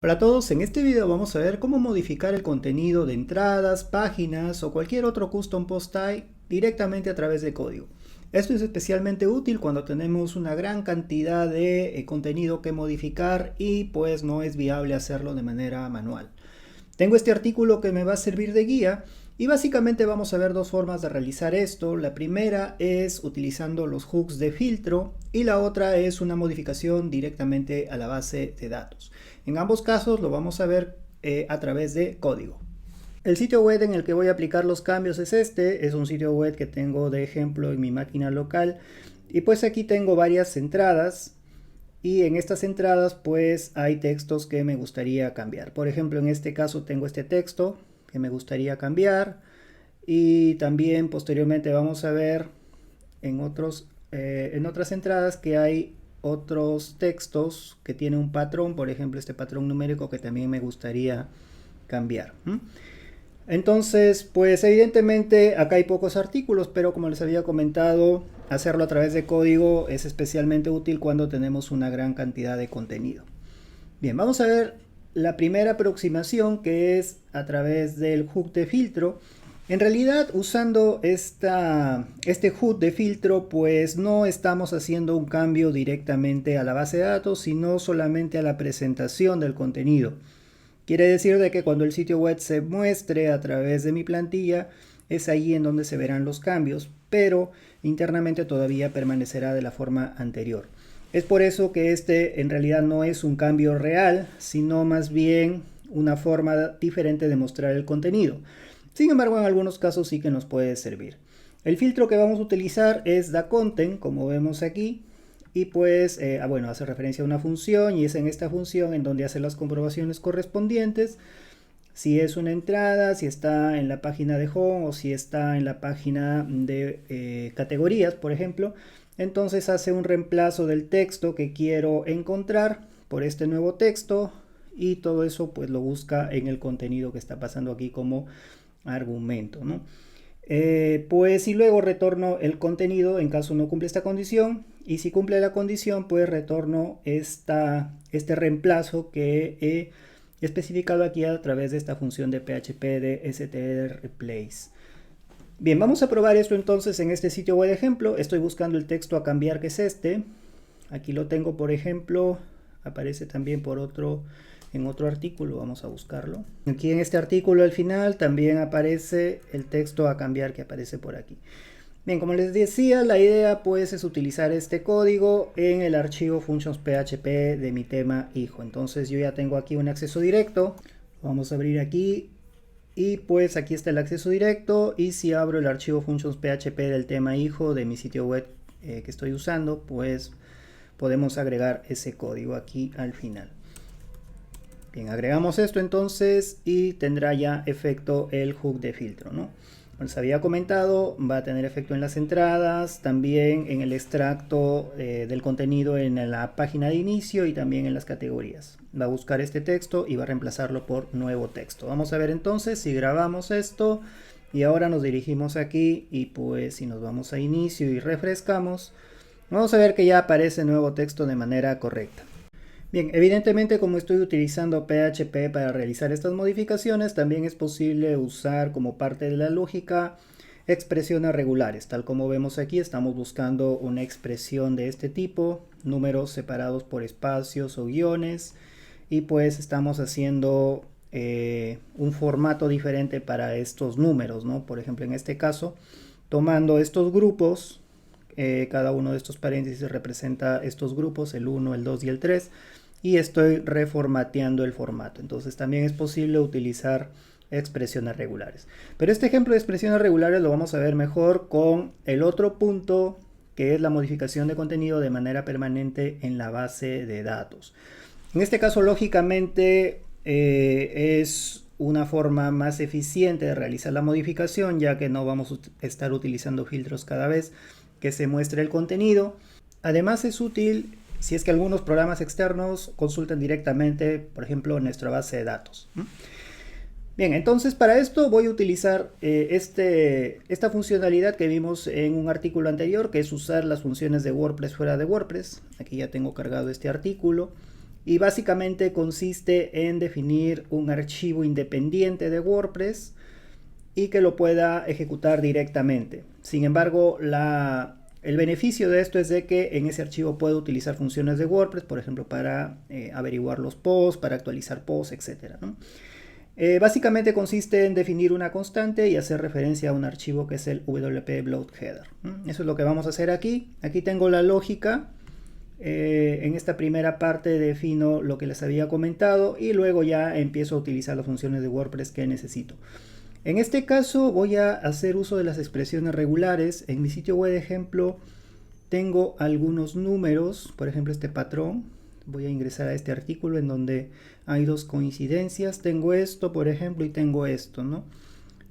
Hola a todos, en este video vamos a ver cómo modificar el contenido de entradas, páginas o cualquier otro custom post type directamente a través de código. Esto es especialmente útil cuando tenemos una gran cantidad de contenido que modificar y pues no es viable hacerlo de manera manual. Tengo este artículo que me va a servir de guía y básicamente vamos a ver dos formas de realizar esto. La primera es utilizando los hooks de filtro y la otra es una modificación directamente a la base de datos. En ambos casos lo vamos a ver a través de código. El sitio web en el que voy a aplicar los cambios es este. Es un sitio web que tengo de ejemplo en mi máquina local. Y pues aquí tengo varias entradas. Y en estas entradas pues hay textos que me gustaría cambiar. Por ejemplo, en este caso tengo este texto que me gustaría cambiar. Y también posteriormente vamos a ver en otras entradas que hay otros textos que tienen un patrón, por ejemplo este patrón numérico que también me gustaría cambiar. Entonces, pues evidentemente acá hay pocos artículos, pero como les había comentado, hacerlo a través de código es especialmente útil cuando tenemos una gran cantidad de contenido. Bien, vamos a ver la primera aproximación, que es a través del hook de filtro. En realidad, usando este hook de filtro, pues no estamos haciendo un cambio directamente a la base de datos, sino solamente a la presentación del contenido. Quiere decir de que cuando el sitio web se muestre a través de mi plantilla, es ahí en donde se verán los cambios, pero internamente todavía permanecerá de la forma anterior. Es por eso que este en realidad no es un cambio real, sino más bien una forma diferente de mostrar el contenido. Sin embargo, en algunos casos sí que nos puede servir. El filtro que vamos a utilizar es DaContent, como vemos aquí, y pues, bueno, hace referencia a una función y es en esta función en donde hace las comprobaciones correspondientes. Si es una entrada, si está en la página de home o si está en la página de categorías, por ejemplo. Entonces hace un reemplazo del texto que quiero encontrar por este nuevo texto y todo eso pues lo busca en el contenido que está pasando aquí como argumento, ¿no? Pues y luego retorno el contenido en caso no cumple esta condición, y si cumple la condición pues retorno este reemplazo que he especificado aquí a través de esta función de PHP de stdReplace. Bien, vamos a probar esto entonces en este sitio web de ejemplo. Estoy buscando el texto a cambiar, que es este. Aquí lo tengo, por ejemplo, aparece también en otro artículo, vamos a buscarlo. Aquí en este artículo al final también aparece el texto a cambiar que aparece por aquí. Bien, como les decía, la idea pues es utilizar este código en el archivo functions.php de mi tema hijo. Entonces yo ya tengo aquí un acceso directo. Vamos a abrir aquí y pues aquí está el acceso directo, y si abro el archivo functions.php del tema hijo de mi sitio web que estoy usando, pues podemos agregar ese código aquí al final. Bien, agregamos esto entonces y tendrá ya efecto el hook de filtro, ¿no? Como les había comentado, va a tener efecto en las entradas, también en el extracto del contenido en la página de inicio y también en las categorías. Va a buscar este texto y va a reemplazarlo por nuevo texto. Vamos a ver entonces si grabamos esto y ahora nos dirigimos aquí y pues si nos vamos a inicio y refrescamos, vamos a ver que ya aparece nuevo texto de manera correcta. Bien, evidentemente como estoy utilizando PHP para realizar estas modificaciones, también es posible usar como parte de la lógica expresiones regulares. Tal como vemos aquí, estamos buscando una expresión de este tipo, números separados por espacios o guiones, y pues estamos haciendo un formato diferente para estos números, ¿no? Por ejemplo, en este caso, tomando estos grupos, cada uno de estos paréntesis representa estos grupos, el 1, el 2 y el 3, y estoy reformateando el formato. Entonces también es posible utilizar expresiones regulares. Pero este ejemplo de expresiones regulares lo vamos a ver mejor con el otro punto, que es la modificación de contenido de manera permanente en la base de datos. En este caso, lógicamente, es una forma más eficiente de realizar la modificación, ya que no vamos a estar utilizando filtros cada vez que se muestre el contenido. Además es útil si es que algunos programas externos consultan directamente, por ejemplo, nuestra base de datos. Bien, entonces para esto voy a utilizar esta funcionalidad que vimos en un artículo anterior, que es usar las funciones de WordPress fuera de WordPress. Aquí ya tengo cargado este artículo. y básicamente consiste en definir un archivo independiente de WordPress y que lo pueda ejecutar directamente. Sin embargo, el beneficio de esto es de que en ese archivo puedo utilizar funciones de WordPress, por ejemplo, para averiguar los posts, para actualizar posts, etc., ¿no? Básicamente consiste en definir una constante y hacer referencia a un archivo que es el WP Bloat Header. Eso es lo que vamos a hacer aquí. Aquí tengo la lógica. En esta primera parte defino lo que les había comentado y luego ya empiezo a utilizar las funciones de WordPress que necesito. En este caso voy a hacer uso de las expresiones regulares. En mi sitio web de ejemplo tengo algunos números, por ejemplo este patrón. Voy a ingresar a este artículo en donde hay dos coincidencias. Tengo esto, por ejemplo, y tengo esto, ¿no?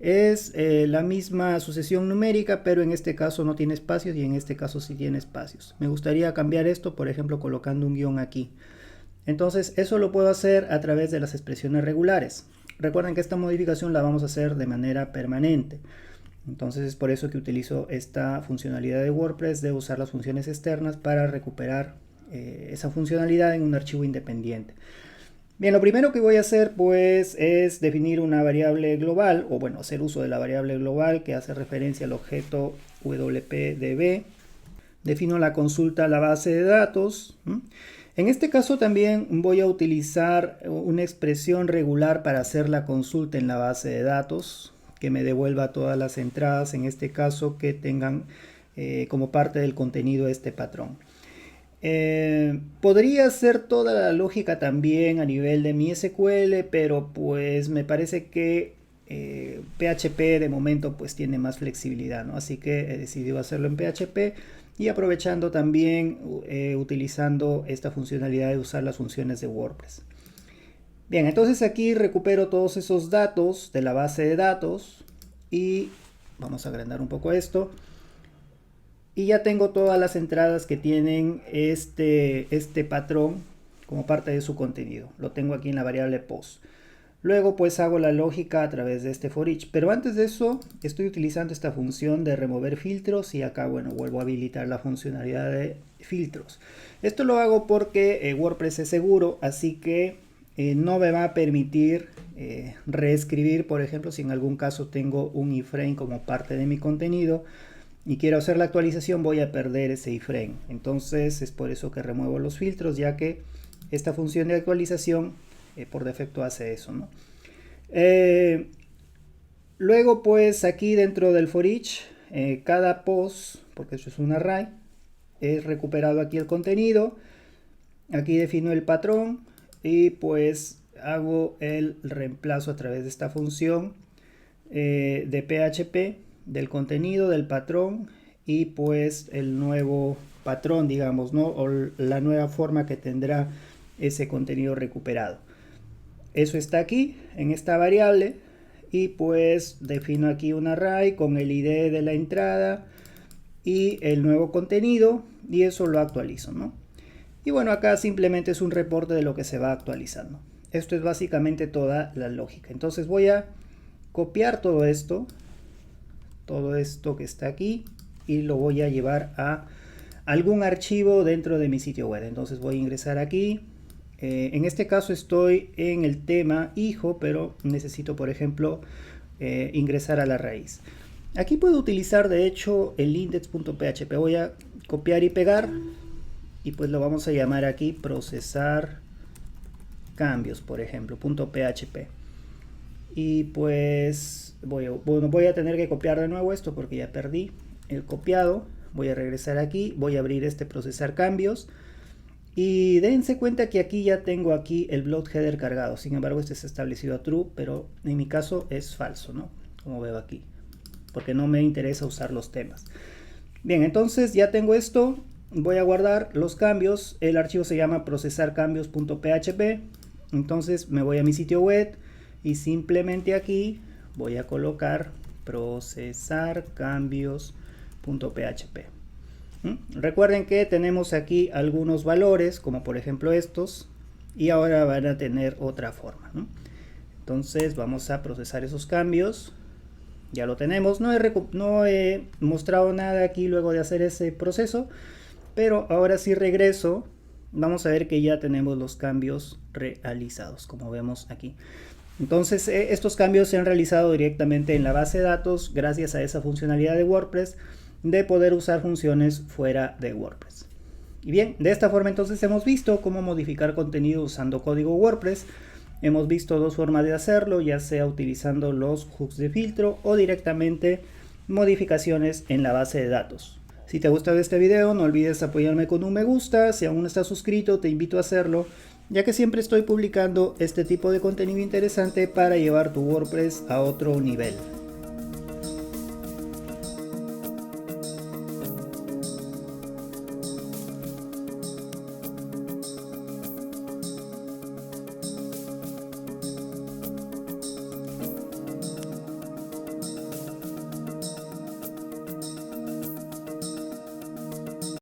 Es la misma sucesión numérica, pero en este caso no tiene espacios y en este caso sí tiene espacios. Me gustaría cambiar esto, por ejemplo, colocando un guión aquí. Entonces, eso lo puedo hacer a través de las expresiones regulares. Recuerden que esta modificación la vamos a hacer de manera permanente. Entonces es por eso que utilizo esta funcionalidad de WordPress de usar las funciones externas para recuperar esa funcionalidad en un archivo independiente. Bien, lo primero que voy a hacer pues es definir una variable global, o bueno, hacer uso de la variable global que hace referencia al objeto WPDB. Defino la consulta a la base de datos. En este caso también voy a utilizar una expresión regular para hacer la consulta en la base de datos, que me devuelva todas las entradas, en este caso que tengan como parte del contenido este patrón. Podría hacer toda la lógica también a nivel de mi SQL, pero pues me parece que PHP de momento pues tiene más flexibilidad, ¿no? Así que he decidido hacerlo en PHP y aprovechando también utilizando esta funcionalidad de usar las funciones de WordPress. Bien, entonces aquí recupero todos esos datos de la base de datos y vamos a agrandar un poco esto. Y ya tengo todas las entradas que tienen este patrón como parte de su contenido. Lo tengo aquí en la variable post. Luego pues hago la lógica a través de este for each. Pero antes de eso estoy utilizando esta función de remover filtros. Y acá bueno, vuelvo a habilitar la funcionalidad de filtros. Esto lo hago porque WordPress es seguro. Así que no me va a permitir reescribir, por ejemplo, si en algún caso tengo un iframe como parte de mi contenido y quiero hacer la actualización, voy a perder ese iframe. Entonces es por eso que remuevo los filtros, ya que esta función de actualización por defecto hace eso, ¿no? Luego pues aquí dentro del for each, cada post, porque esto es un array, es recuperado aquí el contenido. Aquí defino el patrón y pues hago el reemplazo a través de esta función de PHP del contenido del patrón y pues el nuevo patrón, digamos, ¿no? O la nueva forma que tendrá ese contenido recuperado. Eso está aquí en esta variable y pues defino aquí un array con el ID de la entrada y el nuevo contenido y eso lo actualizo, ¿no? Y bueno, acá simplemente es un reporte de lo que se va actualizando. Esto es básicamente toda la lógica. Entonces voy a copiar todo esto que está aquí y lo voy a llevar a algún archivo dentro de mi sitio web. Entonces voy a ingresar aquí. En este caso estoy en el tema hijo, pero necesito, por ejemplo, ingresar a la raíz. Aquí puedo utilizar de hecho el index.php. Voy a copiar y pegar y pues lo vamos a llamar aquí procesar cambios, por ejemplo, .php. Y pues voy a tener que copiar de nuevo esto porque ya perdí el copiado. Voy a regresar aquí, voy a abrir este procesar cambios y dense cuenta que aquí ya tengo aquí el bloat header cargado. Sin embargo, este está establecido a true, pero en mi caso es falso, ¿no? Como veo aquí, porque no me interesa usar los temas. Bien, entonces ya tengo esto. Voy a guardar los cambios. El archivo se llama procesarcambios.php. Entonces me voy a mi sitio web y simplemente aquí voy a colocar procesarcambios.php. Recuerden que tenemos aquí algunos valores, como por ejemplo estos, y ahora van a tener otra forma, ¿no? Entonces vamos a procesar esos cambios. Ya lo tenemos. No he mostrado nada aquí luego de hacer ese proceso, pero ahora sí regreso vamos a ver que ya tenemos los cambios realizados, como vemos aquí. Entonces estos cambios se han realizado directamente en la base de datos gracias a esa funcionalidad de WordPress de poder usar funciones fuera de WordPress. Y bien, de esta forma entonces hemos visto cómo modificar contenido usando código WordPress. Hemos visto dos formas de hacerlo, ya sea utilizando los hooks de filtro o directamente modificaciones en la base de datos. Si te ha gustado este video, no olvides apoyarme con un me gusta. Si aún no estás suscrito, te invito a hacerlo, ya que siempre estoy publicando este tipo de contenido interesante para llevar tu WordPress a otro nivel.